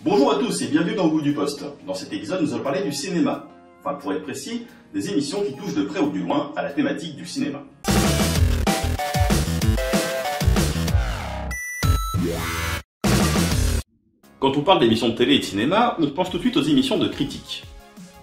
Bonjour à tous et bienvenue dans le Bout du Poste. Dans cet épisode, nous allons parler du cinéma. Enfin, pour être précis, des émissions qui touchent de près ou de loin à la thématique du cinéma. Quand on parle d'émissions de télé et de cinéma, on pense tout de suite aux émissions de critiques.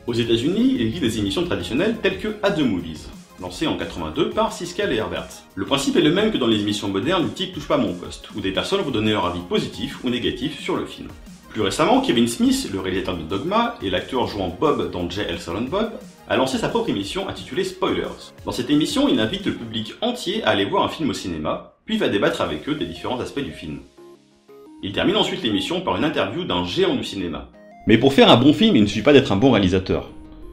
Aux États-Unis, il existe des émissions traditionnelles telles que At the Movies, lancée en 82 par Siskel et Herbert. Le principe est le même que dans les émissions modernes du type Touche pas à mon poste, où des personnes vont donner leur avis positif ou négatif sur le film. Plus récemment, Kevin Smith, le réalisateur de Dogma et l'acteur jouant Bob dans J. L. Silent Bob, a lancé sa propre émission intitulée Spoilers. Dans cette émission, il invite le public entier à aller voir un film au cinéma, puis va débattre avec eux des différents aspects du film. Il termine ensuite l'émission par une interview d'un géant du cinéma. Mais pour faire un bon film, il ne suffit pas d'être un bon réalisateur.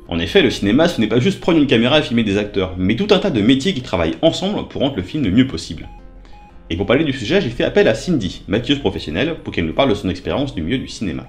En effet, le cinéma, ce n'est pas juste prendre une caméra et filmer des acteurs, mais tout un tas de métiers qui travaillent ensemble pour rendre le film le mieux possible. Et pour parler du sujet, j'ai fait appel à Cindy, maquilleuse professionnelle, pour qu'elle nous parle de son expérience du milieu du cinéma.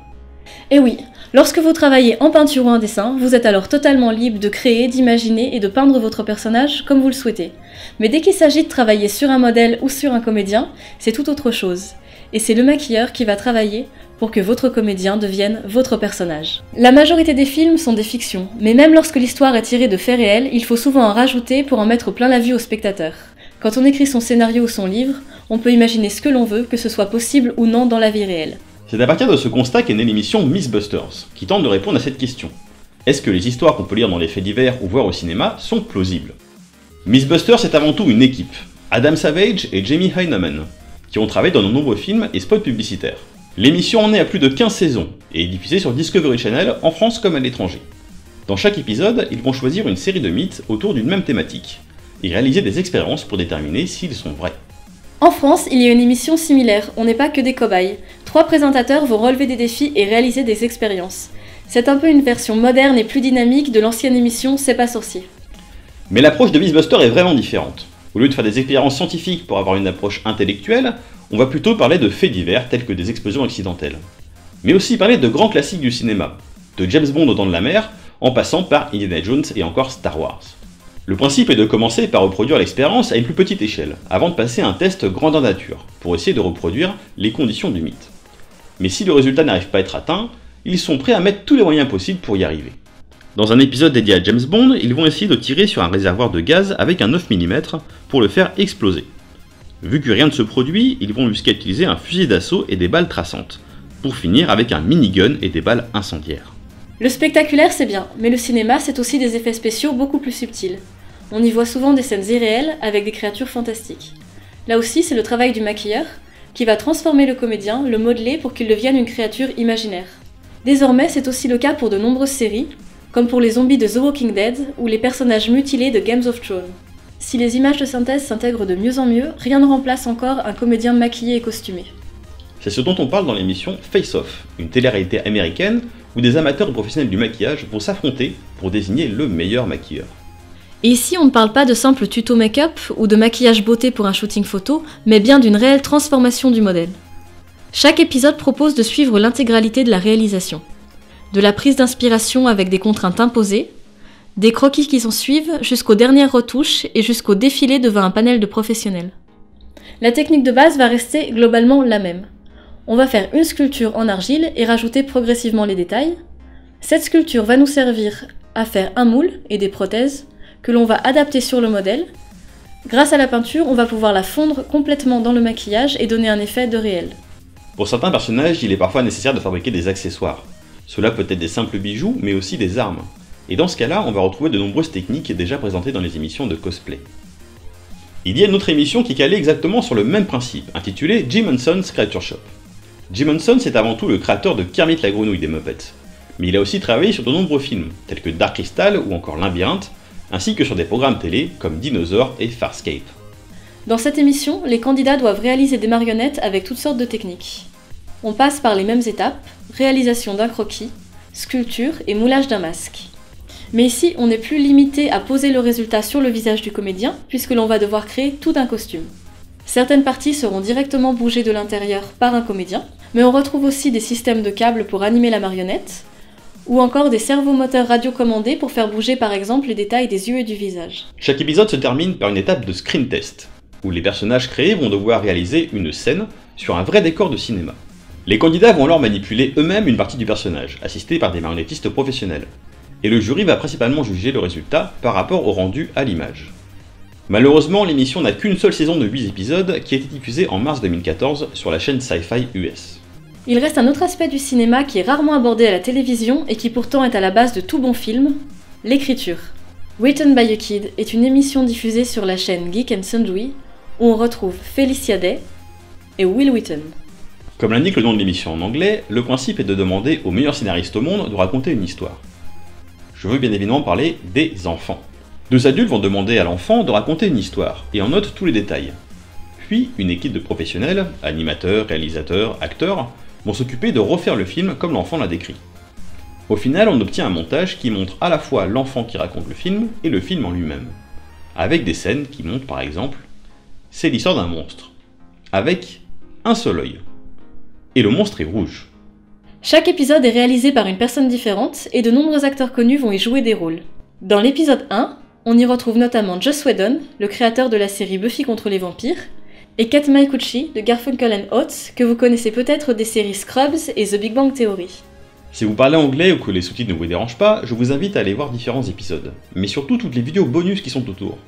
Et oui, lorsque vous travaillez en peinture ou en dessin, vous êtes alors totalement libre de créer, d'imaginer et de peindre votre personnage comme vous le souhaitez. Mais dès qu'il s'agit de travailler sur un modèle ou sur un comédien, c'est tout autre chose. Et c'est le maquilleur qui va travailler pour que votre comédien devienne votre personnage. La majorité des films sont des fictions, mais même lorsque l'histoire est tirée de faits réels, il faut souvent en rajouter pour en mettre plein la vue au spectateur. Quand on écrit son scénario ou son livre, on peut imaginer ce que l'on veut, que ce soit possible ou non dans la vie réelle. C'est à partir de ce constat qu'est née l'émission Mythbusters, qui tente de répondre à cette question. Est-ce que les histoires qu'on peut lire dans les faits divers ou voir au cinéma sont plausibles? Mythbusters est avant tout une équipe, Adam Savage et Jamie Hyneman, qui ont travaillé dans de nombreux films et spots publicitaires. L'émission en est à plus de 15 saisons, et est diffusée sur Discovery Channel en France comme à l'étranger. Dans chaque épisode, ils vont choisir une série de mythes autour d'une même thématique, et réaliser des expériences pour déterminer s'ils sont vrais. En France, il y a une émission similaire, on n'est pas que des cobayes. 3 présentateurs vont relever des défis et réaliser des expériences. C'est un peu une version moderne et plus dynamique de l'ancienne émission C'est pas sorcier. Mais l'approche de Mythbusters est vraiment différente. Au lieu de faire des expériences scientifiques pour avoir une approche intellectuelle, on va plutôt parler de faits divers tels que des explosions accidentelles. Mais aussi parler de grands classiques du cinéma, de James Bond aux Dents de la Mer, en passant par Indiana Jones et encore Star Wars. Le principe est de commencer par reproduire l'expérience à une plus petite échelle, avant de passer à un test grandeur nature, pour essayer de reproduire les conditions du mythe. Mais si le résultat n'arrive pas à être atteint, ils sont prêts à mettre tous les moyens possibles pour y arriver. Dans un épisode dédié à James Bond, ils vont essayer de tirer sur un réservoir de gaz avec un 9 mm pour le faire exploser. Vu que rien ne se produit, ils vont jusqu'à utiliser un fusil d'assaut et des balles traçantes, pour finir avec un minigun et des balles incendiaires. Le spectaculaire c'est bien, mais le cinéma c'est aussi des effets spéciaux beaucoup plus subtils. On y voit souvent des scènes irréelles avec des créatures fantastiques. Là aussi c'est le travail du maquilleur, qui va transformer le comédien, le modeler pour qu'il devienne une créature imaginaire. Désormais c'est aussi le cas pour de nombreuses séries, comme pour les zombies de The Walking Dead ou les personnages mutilés de Game of Thrones. Si les images de synthèse s'intègrent de mieux en mieux, rien ne remplace encore un comédien maquillé et costumé. C'est ce dont on parle dans l'émission Face Off, une télé-réalité américaine où des amateurs professionnels du maquillage vont s'affronter pour désigner le meilleur maquilleur. Et ici on ne parle pas de simple tuto make-up ou de maquillage beauté pour un shooting photo, mais bien d'une réelle transformation du modèle. Chaque épisode propose de suivre l'intégralité de la réalisation. De la prise d'inspiration avec des contraintes imposées, des croquis qui s'en suivent jusqu'aux dernières retouches et jusqu'au défilé devant un panel de professionnels. La technique de base va rester globalement la même. On va faire une sculpture en argile et rajouter progressivement les détails. Cette sculpture va nous servir à faire un moule et des prothèses que l'on va adapter sur le modèle. Grâce à la peinture, on va pouvoir la fondre complètement dans le maquillage et donner un effet de réel. Pour certains personnages, il est parfois nécessaire de fabriquer des accessoires. Cela peut être des simples bijoux, mais aussi des armes. Et dans ce cas-là, on va retrouver de nombreuses techniques déjà présentées dans les émissions de cosplay. Il y a une autre émission qui est calée exactement sur le même principe, intitulée Jim Henson's Creature Shop. Jim Henson, c'est avant tout le créateur de Kermit la grenouille des Muppets. Mais il a aussi travaillé sur de nombreux films, tels que Dark Crystal ou encore Labyrinthe, ainsi que sur des programmes télé comme Dinosaur et Farscape. Dans cette émission, les candidats doivent réaliser des marionnettes avec toutes sortes de techniques. On passe par les mêmes étapes, réalisation d'un croquis, sculpture et moulage d'un masque. Mais ici, on n'est plus limité à poser le résultat sur le visage du comédien, puisque l'on va devoir créer tout un costume. Certaines parties seront directement bougées de l'intérieur par un comédien, mais on retrouve aussi des systèmes de câbles pour animer la marionnette, ou encore des servomoteurs radiocommandés pour faire bouger par exemple les détails des yeux et du visage. Chaque épisode se termine par une étape de screen test, où les personnages créés vont devoir réaliser une scène sur un vrai décor de cinéma. Les candidats vont alors manipuler eux-mêmes une partie du personnage, assistés par des marionnettistes professionnels. Et le jury va principalement juger le résultat par rapport au rendu à l'image. Malheureusement, l'émission n'a qu'une seule saison de 8 épisodes qui a été diffusée en mars 2014 sur la chaîne Sci-Fi US. Il reste un autre aspect du cinéma qui est rarement abordé à la télévision et qui pourtant est à la base de tout bon film, l'écriture. Written by a Kid est une émission diffusée sur la chaîne Geek and Sundry où on retrouve Felicia Day et Will Wheaton. Comme l'indique le nom de l'émission en anglais, le principe est de demander au meilleur scénariste au monde de raconter une histoire. Je veux bien évidemment parler des enfants. 2 adultes vont demander à l'enfant de raconter une histoire, et en note tous les détails. Puis, une équipe de professionnels, animateurs, réalisateurs, acteurs, vont s'occuper de refaire le film comme l'enfant l'a décrit. Au final, on obtient un montage qui montre à la fois l'enfant qui raconte le film et le film en lui-même. Avec des scènes qui montrent par exemple, c'est l'histoire d'un monstre, avec un seul œil. Et le monstre est rouge. Chaque épisode est réalisé par une personne différente et de nombreux acteurs connus vont y jouer des rôles. Dans l'épisode 1, on y retrouve notamment Joss Whedon, le créateur de la série Buffy contre les vampires, et Kate Micucci de Garfunkel & Oates, que vous connaissez peut-être des séries Scrubs et The Big Bang Theory. Si vous parlez anglais ou que les sous-titres ne vous dérangent pas, je vous invite à aller voir différents épisodes, mais surtout toutes les vidéos bonus qui sont autour,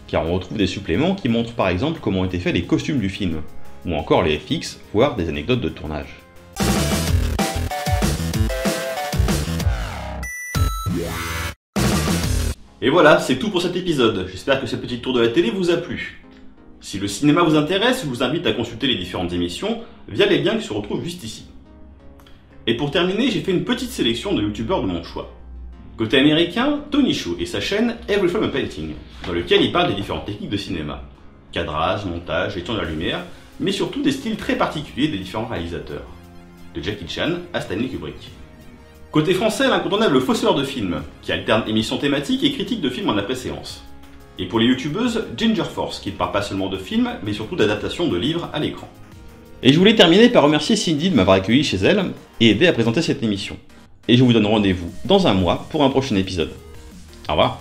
car on retrouve des suppléments qui montrent par exemple comment ont été faits les costumes du film, ou encore les FX, voire des anecdotes de tournage. Et voilà, c'est tout pour cet épisode. J'espère que ce petit tour de la télé vous a plu. Si le cinéma vous intéresse, je vous invite à consulter les différentes émissions via les liens qui se retrouvent juste ici. Et pour terminer, j'ai fait une petite sélection de youtubeurs de mon choix. Côté américain, Tony Shu et sa chaîne Every Frame a Painting, dans lequel il parle des différentes techniques de cinéma. Cadrage, montage, gestion de la lumière, mais surtout des styles très particuliers des différents réalisateurs. De Jackie Chan à Stanley Kubrick. Côté français, l'incontournable Fossoyeur de films, qui alterne émissions thématiques et critiques de films en après-séance. Et pour les youtubeuses, Ginger Force, qui ne parle pas seulement de films, mais surtout d'adaptation de livres à l'écran. Et je voulais terminer par remercier Cindy de m'avoir accueilli chez elle et aider à présenter cette émission. Et je vous donne rendez-vous dans un mois pour un prochain épisode. Au revoir.